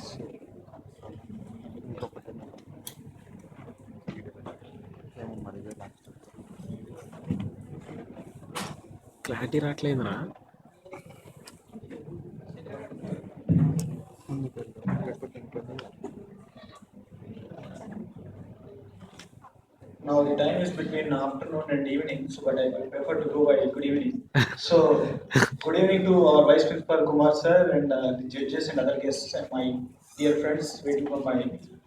So ఇంకొకటి ఏమో మరి లాస్ట్ క్లారిటీ రావట్లేదురా. Now the time is between afternoon and evening, so but I will prefer to go by good evening. So good evening to our Vice Principal Kumar sir and the judges and other guests and my dear friends waiting for my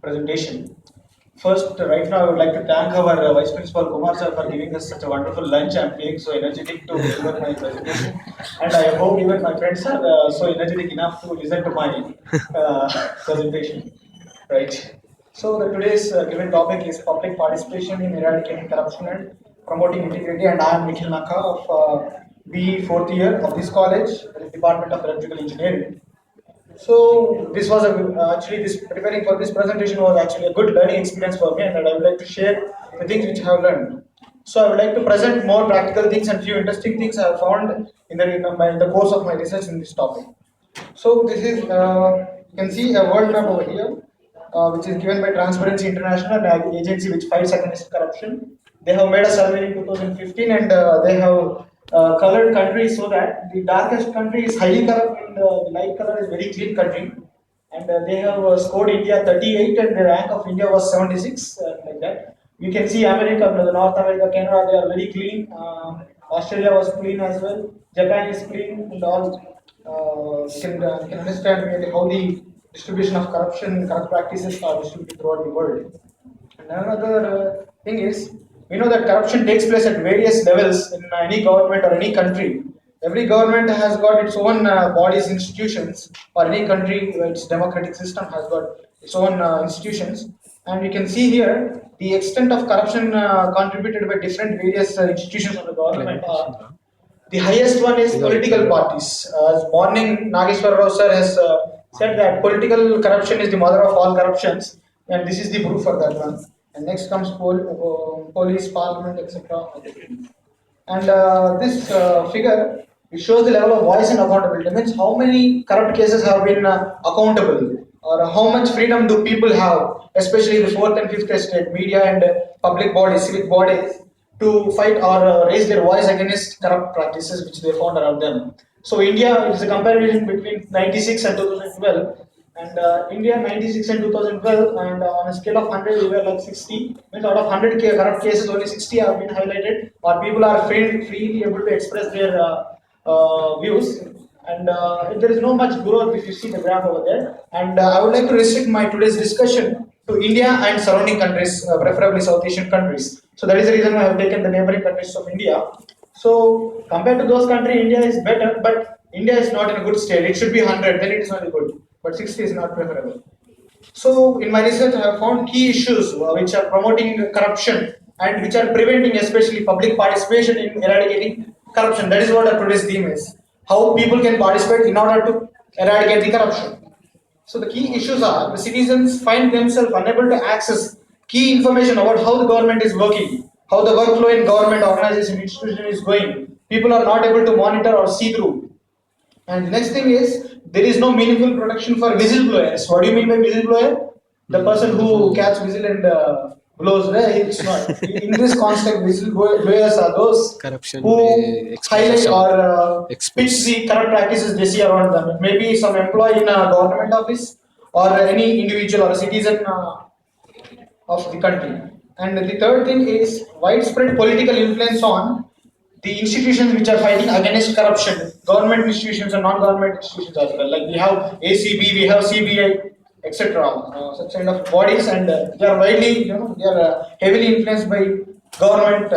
presentation. First, right now I would like to thank our Vice Principal Kumar sir for giving us such a wonderful lunch. I am feeling so energetic to deliver my presentation, and I hope even my friends are so energetic enough to listen to my presentation. Right. So the today's given topic is public participation in eradicating corruption and promoting integrity. And I am Nikhil Nakka of BE fourth year of this college, the Department of Electrical Engineering. So this was actually this preparing for this presentation was actually a good learning experience for me, and I would like to share the things which I have learned. So I would like to present more practical things and few interesting things I have found in the course of my research in this topic. So this is you can see a world map over here, which is given by Transparency International, an agency which fights against corruption. They have made a survey in 2015, and they have colored countries so that the darkest country is highly corrupt, and the light color is very clean country. And they have scored India 38, and the rank of India was 76, like that. You can see America, North America, Canada, they are very clean. Australia was clean as well. Japan is clean, and all. You can understand really how the distribution of corruption, corrupt practices are distributed throughout the world. And another thing is, we know that corruption takes place at various levels in any government or any country. Every government has got its own bodies, institutions, or any country, its democratic system has got its own institutions. And you can see here the extent of corruption contributed by different various institutions of the government are. The highest one is political parties. As morning Nageshwar Rao sir has said that political corruption is the mother of all corruptions, and this is the proof for that one. And next comes police, parliament, etc. And this figure it shows the level of voice and accountability. It means how many corrupt cases have been accountable, or how much freedom do people have, especially the fourth and fifth estate, media and public bodies, civic bodies, to fight or raise their voice against corrupt practices which they found around them. So India is a comparison between 96 and 2012, and India 96 and 2012, and on a scale of 100 we were like 60. Means out of 100 corrupt cases, only 60 have been highlighted, or people are freely able to express their views. And there is no much growth if you see the graph over there. And I would like to restrict my today's discussion to India and surrounding countries, preferably South Asian countries. So that is the reason why I have taken the neighboring countries of India. So compared to those countries, India is better, but India is not in a good state. It should be 100, then it is only good. But 60 is not preferable. So in my research, I have found key issues which are promoting corruption and which are preventing, especially public participation in eradicating corruption. That is what our today's theme is: how people can participate in order to eradicate the corruption. So the key issues are the citizens find themselves unable to access key information about how the government is working, how the workflow in government organization institution is going. People are not able to monitor or see through. And the next thing is there is no meaningful protection for whistleblowers. What do you mean by whistleblower? The person who catches whistle and blows. It's not. In this context, whistleblowers are those corruption who highlight or pitch the corrupt practices they see around them. It may be some employee in a government office or any individual or a citizen of the country. And the third thing is widespread political influence on the institutions which are fighting against corruption, government institutions and non-government institutions as well. Like we have ACB, we have CBI, etc. Such kind of bodies, and they are widely, they are heavily influenced by government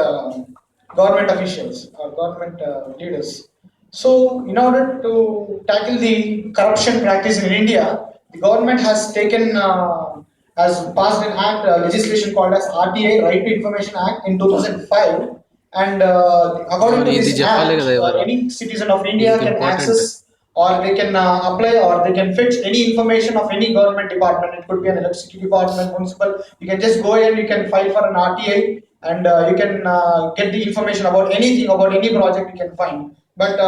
government officials or government leaders. So, in order to tackle the corruption practice in India, the government has taken has passed an act legislation called as RTI, Right to Information Act in 2005, and according to this act, any citizen of India can access or they can apply or they can fetch any information of any government department. It could be an electricity department, municipal. You can just go and you can file for an RTI, and you can get the information about anything, about any project you can find. But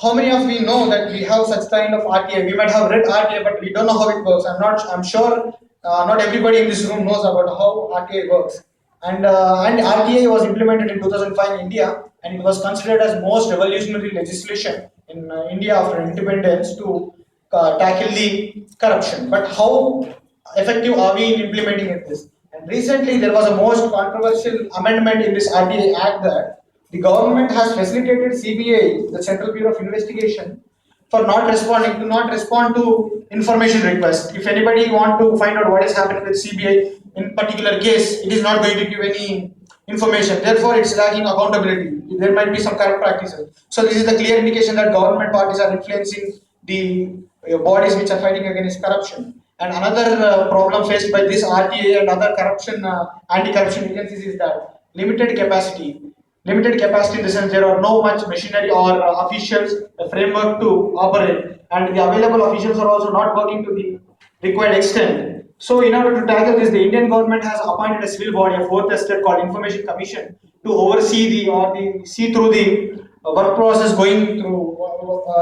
how many of we know that we have such kind of RTA? We might have read RTA, but we don't know how it works. I'm sure not everybody in this room knows about how RTA works. And RTA was implemented in 2005 in India, and it was considered as most revolutionary legislation in India after independence to tackle the corruption. But how effective are we in implementing this? And recently, there was a most controversial amendment in this RTA Act that the government has facilitated CBI, the Central Bureau of Investigation, for not respond to information requests. If anybody want to find out what is happening with CBI in particular case, it is not going to give any information. Therefore, it's lacking accountability. There might be some corrupt practices. So this is the clear indication that government parties are influencing the bodies which are fighting against corruption. And another problem faced by this RTA and other corruption anti-corruption agencies is that limited capacity. Limited capacity in the sense there are no much machinery or officials, the framework to operate, and the available officials are also not working to the required extent. So, in order to tackle this, the Indian government has appointed a civil body, a fourth estate called Information Commission, to oversee the see through the work process going through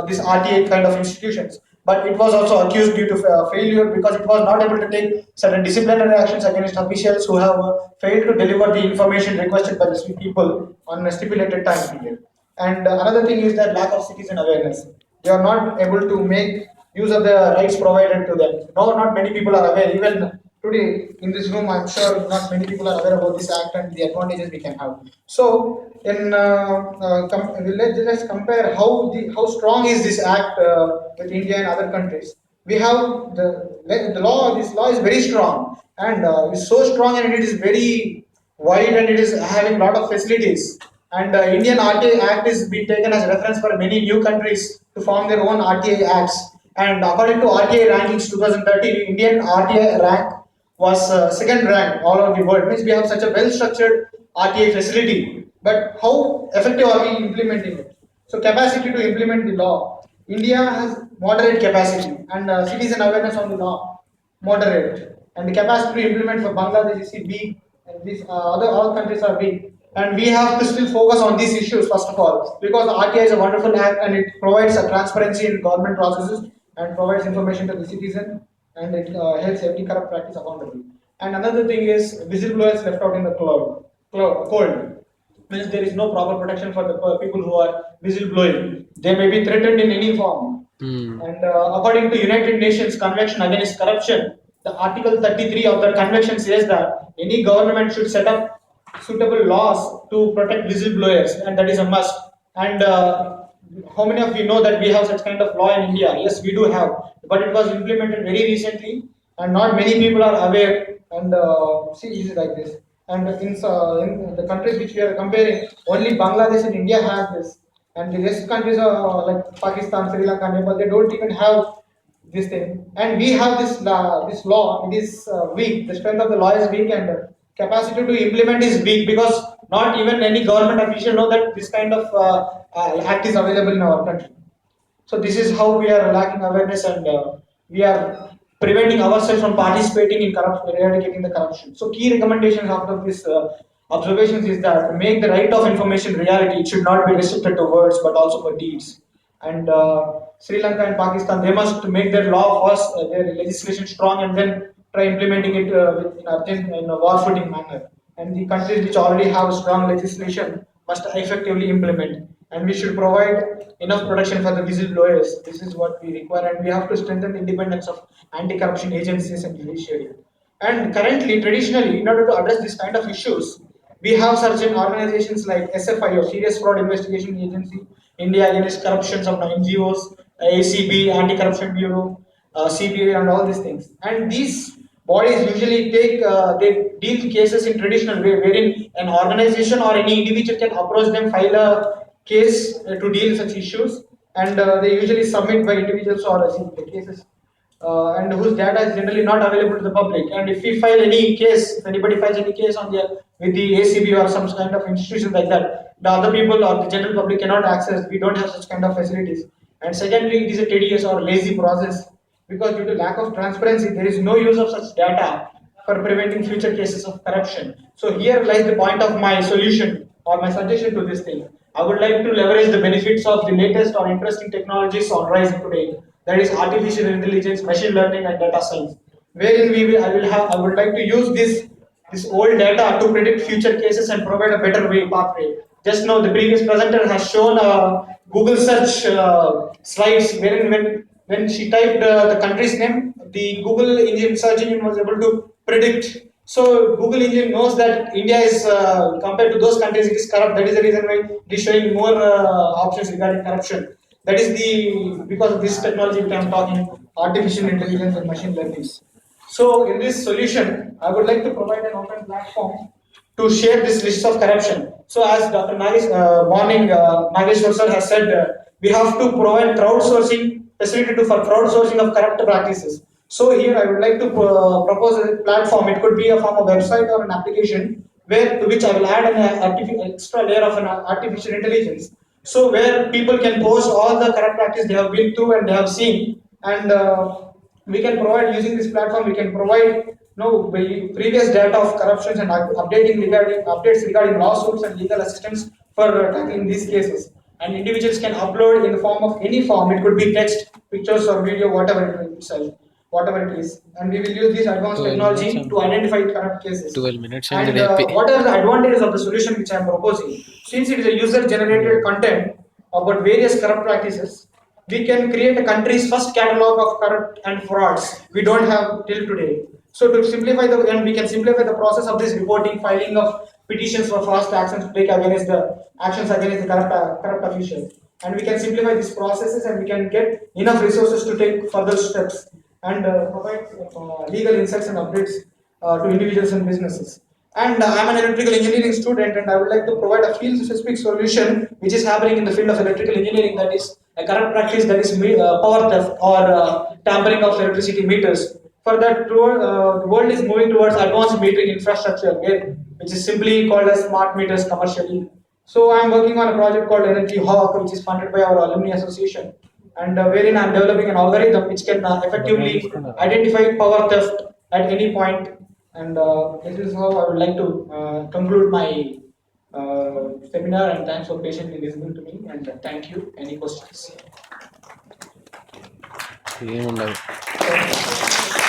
this RTA kind of institutions. But it was also accused due to failure because it was not able to take certain disciplinary actions against officials who have failed to deliver the information requested by the people on a stipulated time period. And another thing is that lack of citizen awareness. They are not able to make use of the rights provided to them. No, not many people are aware. Even today in this room, I'm sure not many people are aware about this act and the advantages we can have. So, let's compare how strong is this act with India and other countries. We have the law. This law is very strong and it's so strong and it is very wide and it is having a lot of facilities. And Indian RTA Act is being taken as reference for many new countries to form their own RTA acts. And according to RTA rankings 2013, Indian RTA rank was second rank all over the world. Means we have such a well-structured RTA facility. But how effective are we implementing it? So capacity to implement the law. India has moderate capacity and citizen awareness on the law moderate, and the capacity to implement for Bangladesh is weak, and these other all countries are weak. And we have to still focus on these issues first of all, because the RTI is a wonderful act and it provides a transparency in government processes and provides information to the citizen, and it helps every corrupt practice accountable. And another thing is whistleblowers left out in the cold. Means there is no proper protection for the people who are whistleblowing. They may be threatened in any form. And according to United Nations Convention Against Corruption, the Article 33 of the convention says that any government should set up suitable laws to protect whistleblowers, and that is a must. And how many of you know that we have such kind of law in India? Yes, we do have, but it was implemented very recently, and not many people are aware. And see, it is like this. And in the countries which we are comparing, only Bangladesh and India have this, and the rest countries are like Pakistan, Sri Lanka, Nepal. They don't even have this thing, and we have this law. It is weak. The strength of the law is weak, and capacity to implement is weak because not even any government official know that this kind of act is available in our country. So this is how we are lacking awareness, and we are preventing ourselves from participating in corruption, eradicating the corruption. So key recommendations after this observations is that to make the right of information reality, it should not be restricted to words but also for deeds. And Sri Lanka and Pakistan, they must make their law first, their legislation strong, and then try implementing it in urgent in a war footing manner. And the countries which already have strong legislation must effectively implement. And we should provide enough protection for the whistleblowers. This is what we require, and we have to strengthen the independence of anti-corruption agencies and judiciary. And currently, traditionally, in order to address this kind of issues, we have certain organizations like SFI or Serious Fraud Investigation Agency, India Against Corruption, some NGOs, ACB, Anti-Corruption Bureau, CBA, and all these things. And these bodies usually they deal cases in traditional way, wherein an organization or any individual can approach them, file a case to deal such issues, and they usually submit by individuals or cases and whose data is generally not available to the public. And if we file any case, if anybody files any case on the with the ACB or some kind of institution like that, the other people or the general public cannot access. We don't have such kind of facilities. And secondly, it is a tedious or lazy process because due to lack of transparency, there is no use of such data for preventing future cases of corruption. So here lies the point of my solution or my suggestion to this thing. I would like to leverage the benefits of the latest or interesting technologies on rise today. That is artificial intelligence, machine learning, and data science. Wherein I would like to use this old data to predict future cases and provide a better way pathway. Just now, the previous presenter has shown Google search slides wherein when she typed the country's name, the Google engine search engine was able to predict. So Google engine knows that India is compared to those countries, it is corrupt. That is the reason why it is showing more options regarding corruption. That is the because of this technology which I am talking, artificial intelligence and machine learning. So in this solution, I would like to provide an open platform to share this list of corruption. So as Dr. Nageshwar sir has said, we have to provide crowdsourcing facility for crowdsourcing of corrupt practices. So here I would like to propose a platform. It could be a form of website or an application where to which I will add an extra layer of an artificial intelligence. So where people can post all the corrupt practice they have been through and they have seen, and we can provide using this platform. We can provide previous data of corruptions and updates regarding lawsuits and legal assistance for tackling these cases. And individuals can upload in the form of any form. It could be text, pictures, or video, whatever it is. And we will use this advanced 12 technology minutes to identify corrupt cases. 12 minutes And and repeat. what are the advantages of the solution which I am proposing? Since it is a user-generated content about various corrupt practices, we can create a country's first catalog of corrupt and frauds we don't have till today. So to simplify we can simplify the process of this reporting, filing of petitions for fast actions to take against the actions against the corrupt officials. And we can simplify these processes and we can get enough resources to take further steps and provide legal insights and updates to individuals and businesses. And I'm an electrical engineering student, and I would like to provide a field-specific solution which is happening in the field of electrical engineering. That is a corrupt practice, that is power theft or tampering of electricity meters. For that, the world is moving towards advanced metering infrastructure, which is simply called as smart meters commercially. So I'm working on a project called Energy Hawk, which is funded by our alumni association, and wherein I'm developing an algorithm which can effectively identify power theft at any point. And this is how I would like to conclude my seminar. And thanks for patiently listening to me. And thank you. Any questions? ఏముండదు. Thank you.